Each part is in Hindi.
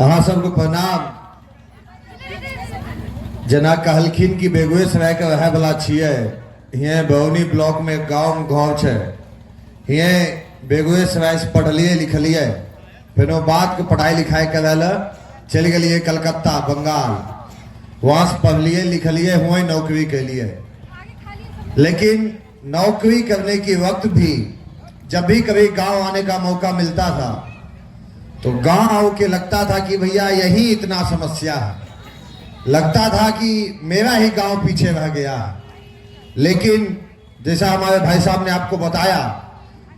अहाँ सबको प्रणाम। जना कहलखिन कि बेगूसराय के रहे वाला छिए, हिये बरौनी ब्लॉक में गाँव घर छे, हिये बेगूसराय से पढ़लिए लिखलिए, फिर बाद के पढ़ाई लिखाई करे ला चल गए कलकत्ता बंगाल, वहां से पढ़लिए लिखलिए, हुए नौकरी के लिए। लेकिन नौकरी करने के वक्त भी जब भी कभी गांव आने का मौका मिलता था तो गांव आके लगता था कि भैया यही इतना समस्या है, लगता था कि मेरा ही गांव पीछे रह गया है। लेकिन जैसा हमारे भाई साहब ने आपको बताया,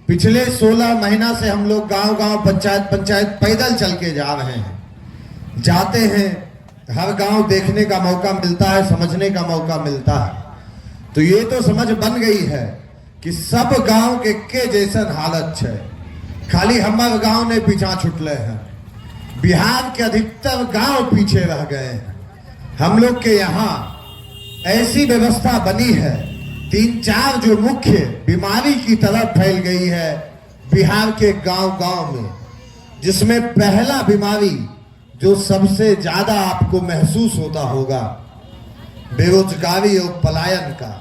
पिछले 16 महीना से हम लोग गांव गांव पंचायत पैदल चल के जा रहे हैं, जाते हैं, हर गांव देखने का मौका मिलता है, समझने का मौका मिलता है। तो ये तो समझ बन गई है कि सब गांव के जैसन हालत है, खाली हमारे गांव ने पीछा छुटले हैं। बिहार के अधिकतर गांव पीछे रह गए हैं। हम लोग के यहाँ ऐसी व्यवस्था बनी है, 3-4 जो मुख्य बीमारी की तरफ फैल गई है बिहार के गांव गांव में, जिसमें पहला बीमारी जो सबसे ज्यादा आपको महसूस होता होगा, बेरोजगारी और पलायन का।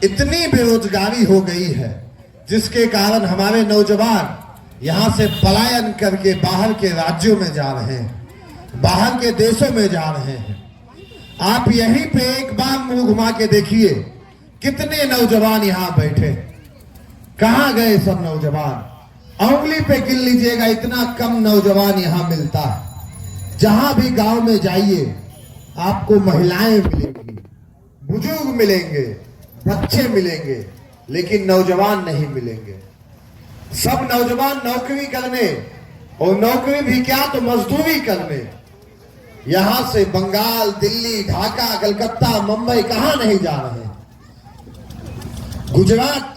इतनी बेरोजगारी हो गई है जिसके कारण हमारे नौजवान यहाँ से पलायन करके बाहर के राज्यों में जा रहे हैं, बाहर के देशों में जा रहे हैं। आप यहीं पे एक बार मुंह घुमा के देखिए, कितने नौजवान यहाँ बैठे, कहाँ गए सब नौजवान? उंगली पे गिन लीजिएगा, इतना कम नौजवान यहाँ मिलता है। जहां भी गांव में जाइए आपको महिलाएं मिलेंगी, बुजुर्ग मिलेंगे, बच्चे मिलेंगे, लेकिन नौजवान नहीं मिलेंगे। सब नौजवान नौकरी करने, और नौकरी भी क्या तो मजदूरी करने, यहां से बंगाल, दिल्ली, ढाका, कलकत्ता, मुंबई, कहां नहीं जा रहे। गुजरात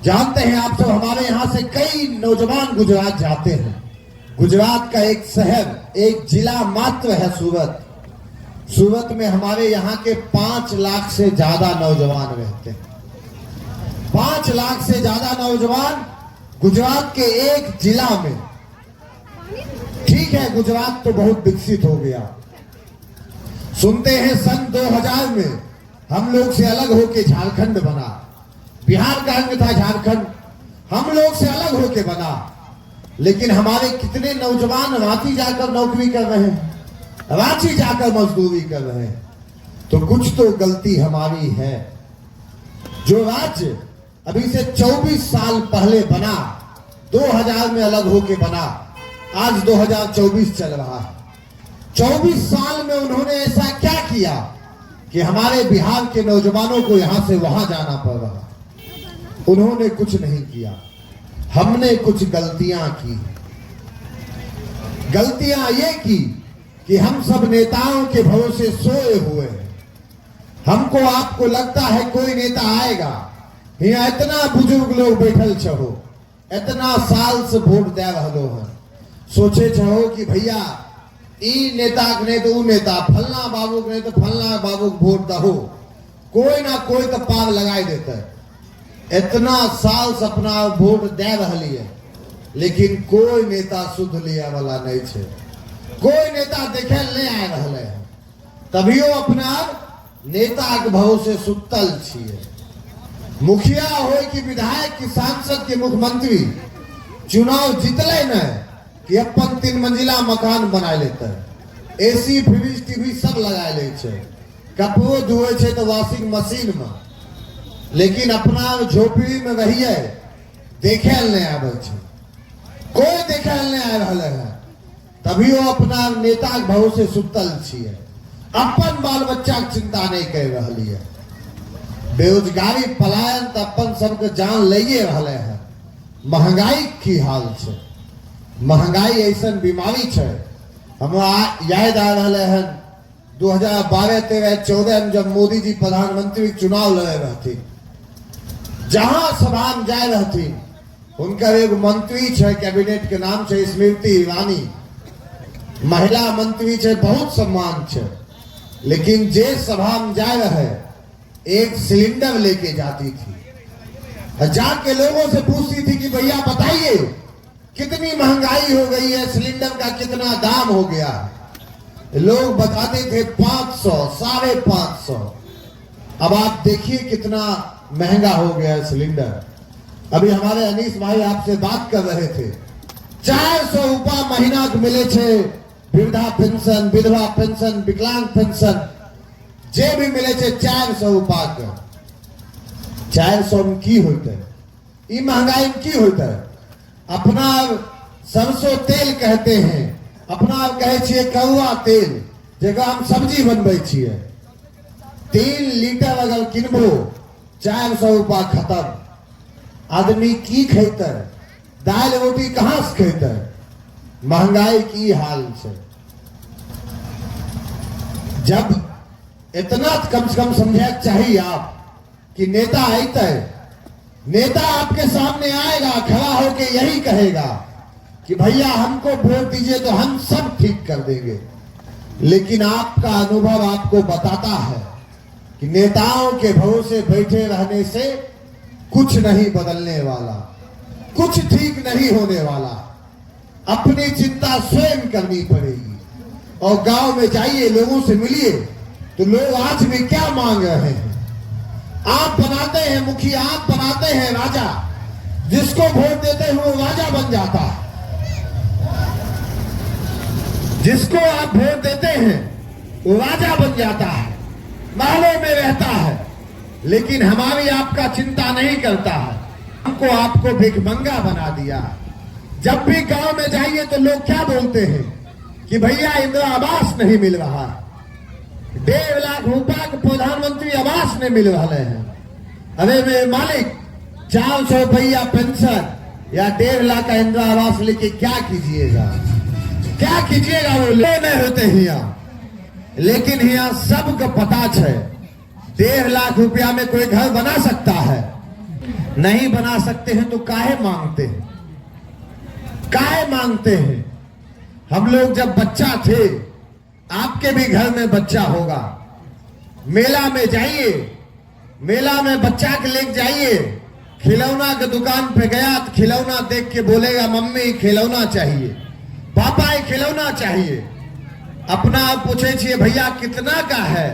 जानते हैं आप सब, हमारे यहां से कई नौजवान गुजरात जाते हैं। गुजरात का एक शहर, एक जिला मात्र है सूरत। सूरत में हमारे यहाँ के 5 लाख से ज्यादा नौजवान रहते हैं। 5 लाख से ज्यादा नौजवान गुजरात के एक जिला में। ठीक है, गुजरात तो बहुत विकसित हो गया। सुनते हैं सन 2000 में हम लोग से अलग होके झारखंड बना, बिहार का अंग था झारखंड, हम लोग से अलग होके बना। लेकिन हमारे कितने नौजवान रांची जाकर नौकरी कर रहे हैं, रांची जाकर मजदूरी कर रहे हैं। तो कुछ तो गलती हमारी है। जो राज्य अभी से 24 साल पहले बना, 2000 में अलग होके बना, आज 2024 चल रहा है। 24 साल में उन्होंने ऐसा क्या किया कि हमारे बिहार के नौजवानों को यहां से वहां जाना पड़ रहा? उन्होंने कुछ नहीं किया, हमने कुछ गलतियां की। गलतियां ये की कि हम सब नेताओं के भरोसे सोए हुए हैं। हमको आपको लगता है कोई नेता आएगा, यहाँ इतना बुजुर्ग लोग बैठल छहो, इतना साल से वोट दे रहो हैं, सोचे छहो कि भैया ई नेता के नहीं तो ऊ नेता, फलना बाबू के नहीं तो फलना बाबू को वोट दहो, कोई ना कोई तो पार लगाई देता है। इतना साल से अपना वोट दे रही है, लेकिन कोई नेता शुद्ध लिया वाला नहीं छे, कोई नेता देखे नहीं आ रहा है। तभियो अपना नेता के भरोसे सुतल छिए। मुखिया हो कि विधायक कि सांसद के मुख्यमंत्री चुनाव जीतले न कि अपन 3 मंजिला मकान बना लेते हैं, AC फ्रिज टीवी सब लगा ले छे, कपड़ो धोए छे तो वॉशिंग मशीन में, लेकिन अपना झोपड़ी में रहिए देखे नहीं आवे छे, कोई देखे नहीं आ रहा है। तभी वो अपना नेता के भरोसे सुतल छिए, अपन बाल बच्चा के चिंता नहीं कर रही है। बेरोजगारी पलायन तो अपन सबके जान ले रहा है। महंगाई की हाल छे, महंगाई ऐसा बीमारी छे। हम याद आ रहा है 2012, 13, 14 में जब मोदी जी प्रधानमंत्री चुनाव लड़े रहती, जहां सभा में जाए रहती, उनका एक मंत्री है कैबिनेट के नाम से स्मृति ईरानी, महिला मंत्री है, बहुत सम्मान है। लेकिन जे सभा में जाए रहे, एक सिलेंडर लेके जाती थी, जाके लोगों से पूछती थी कि भैया बताइए कितनी महंगाई हो गई है, सिलेंडर सिलेंडर का कितना दाम हो गया। लोग बताते थे 500, 550। अब आप देखिए कितना महंगा हो गया है सिलेंडर। अभी हमारे अनीस भाई आपसे बात कर रहे थे, 400 रुपया महीना के मिले छे वृद्धा पेंशन, विधवा पेंशन, विकलांग पेंशन जे भी मिले छे 400 रुपया के। 400 में की होता है? ई महंगाई में की होता है? अपना सरसों तेल कहते हैं, अपना कहे छिए कौआ तेल, जगह हम सब्जी बनबे छिए। 3 लीटर अगर किनबो 400 रुपया खत्म। आदमी की खेते? दाल रोटी कहां से खेते? महंगाई की हाल से। जब इतना कम से कम समझे चाहिए आप कि नेता आते, नेता आपके सामने आएगा, खड़ा होके यही कहेगा कि भैया हमको वोट दीजिए तो हम सब ठीक कर देंगे। लेकिन आपका अनुभव आपको बताता है कि नेताओं के भरोसे बैठे रहने से कुछ नहीं बदलने वाला, कुछ ठीक नहीं होने वाला। अपनी चिंता स्वयं करनी पड़ेगी। और गांव में जाइए, लोगों से मिलिए तो लोग आज भी क्या मांग रहे हैं? आप बनाते हैं मुखिया, आप बनाते हैं राजा, जिसको वोट देते हैं वो राजा बन जाता है। जिसको आप वोट देते हैं वो राजा बन जाता है, महलों में रहता है। लेकिन हमारी आपका चिंता नहीं करता है, हमको आपको भिखमंगा बना दिया। जब भी गांव में जाइए तो लोग क्या बोलते हैं कि भैया इंदिरा आवास नहीं मिल रहा, 1.5 लाख रुपया के प्रधानमंत्री आवास नहीं मिल रहे हैं। अरे मेरे मालिक, 400 रुपया पेंशन या 1.5 लाख का इंदिरा आवास लेके क्या कीजिएगा? क्या कीजिएगा? वो नहीं होते यहाँ। लेकिन यहाँ सबको पता है 1.5 लाख रुपया में कोई घर बना सकता है? नहीं बना सकते हैं तो काहे मांगते हैं? काहे मांगते हैं? हम लोग जब बच्चा थे, आपके भी घर में बच्चा होगा, मेला में जाइए, मेला में बच्चा के लेके जाइए, खिलौना की दुकान पे गया तो खिलौना देख के बोलेगा मम्मी खिलौना चाहिए, पापा ये खिलौना चाहिए। अपना आप पूछे छिए भैया कितना का है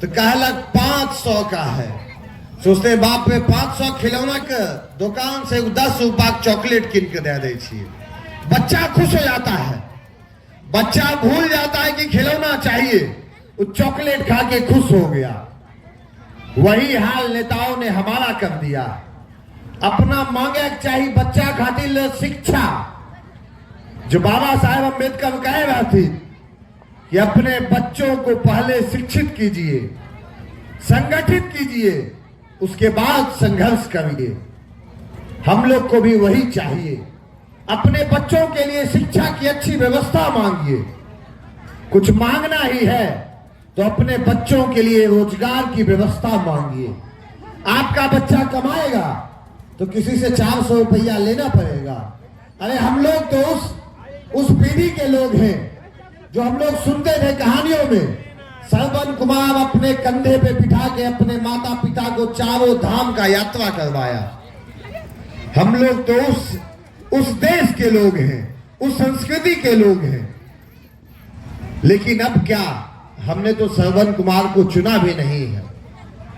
तो कहलक 500 का है। सोचते बाप रे 500 खिलौना के दुकान से 10 रुपया चॉकलेट किन के दे दे छिए। बच्चा खुश हो जाता है, बच्चा भूल जाता है कि खिलौना चाहिए, वो चॉकलेट खा के खुश हो गया। वही हाल नेताओं ने हमारा कर दिया। अपना मांगे चाहिए बच्चा खातिर शिक्षा, जो बाबा साहेब अम्बेडकर कह रहे थे कि अपने बच्चों को पहले शिक्षित कीजिए, संगठित कीजिए, उसके बाद संघर्ष करिए। हम लोग को भी वही चाहिए। अपने बच्चों के लिए शिक्षा की अच्छी व्यवस्था मांगिए। कुछ मांगना ही है तो अपने बच्चों के लिए रोजगार की व्यवस्था मांगिए। आपका बच्चा कमाएगा तो किसी से 400 रुपया लेना पड़ेगा। अरे हम लोग तो उस पीढ़ी के लोग हैं जो हम लोग सुनते थे कहानियों में, श्रवण कुमार अपने कंधे पे बिठा के अपने माता पिता को चारों धाम का यात्रा करवाया। हम लोग तो उस देश के लोग हैं, उस संस्कृति के लोग हैं। लेकिन अब क्या, हमने तो श्रवण कुमार को चुना भी नहीं है,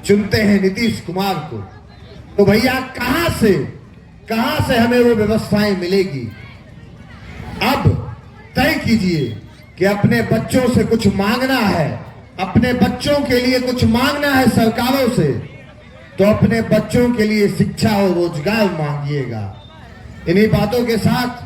चुनते हैं नीतीश कुमार को। तो भैया कहां से हमें वो व्यवस्थाएं मिलेगी? अब तय कीजिए कि अपने बच्चों से कुछ मांगना है, अपने बच्चों के लिए कुछ मांगना है सरकारों से, तो अपने बच्चों के लिए शिक्षा और रोजगार मांगिएगा। इन्हीं बातों के साथ